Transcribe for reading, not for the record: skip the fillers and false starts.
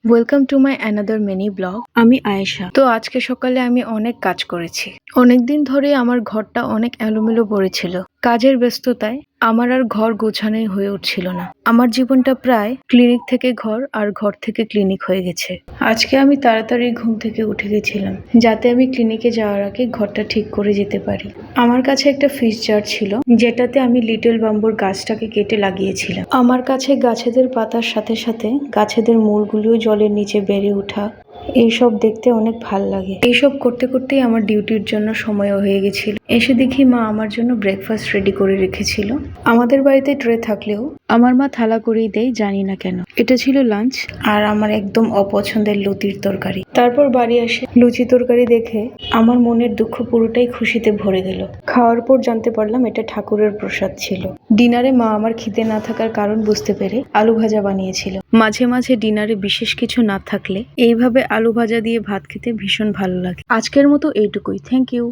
Welcome to my another mini blog. আমি আয়েশা। তো আজকে সকালে আমি অনেক কাজ করেছি। অনেকদিন ধরে আমার ঘরটা অনেক এলোমেলো পড়েছিল। কাজের ব্যস্ততায় আমার আর ঘর গোছানোই হয়ে উঠছিল না। আমার জীবনটা প্রায় ক্লিনিক থেকে ঘর আর ঘর থেকে ক্লিনিক হয়ে গেছে। আজকে আমি তাড়াতাড়ি ঘুম থেকে উঠে গেছিলাম যাতে আমি ক্লিনিকে যাওয়ার আগে ঘরটা ঠিক করে যেতে পারি। আমার কাছে একটা ফিশ জার ছিল যেটাতে আমি লিটল বাম্বুর গাছটাকে কেটে লাগিয়েছিলাম। আমার কাছে গাছেদের পাতার সাথে সাথে গাছেদের মূলগুলিও জলের নিচে বেড়ে ওঠা এইসব দেখতে অনেক ভাল লাগে। এইসব করতে করতেই আমার ডিউটির জন্য সময় হয়ে গেছিল। এসে দেখি মা আমার জন্য ব্রেকফাস্ট রেডি করে রেখেছিল। আমাদের বাড়িতে ট্রে থাকলেও আমার মা থালা করেই দেয়, জানি না কেন। এটা ছিল লাঞ্চ আর আমার একদম অপছন্দের লুচির তরকারি। তারপর বাড়ি আসে লুচি তরকারি দেখে আমার মনের দুঃখ পুরোটাই খুশিতে ভরে গেল। খাওয়ার পর জানতে পারলাম এটা ঠাকুরের প্রসাদ ছিল। ডিনারে মা আমার খিদে না থাকার কারণ বুঝতে পেরে আলু ভাজা বানিয়েছিল। মাঝে মাঝে ডিনারে বিশেষ কিছু না থাকলে এইভাবে আলু ভাজা দিয়ে ভাত খেতে ভীষণ ভালো লাগে। আজকের মতো এইটুকুই। Thank you.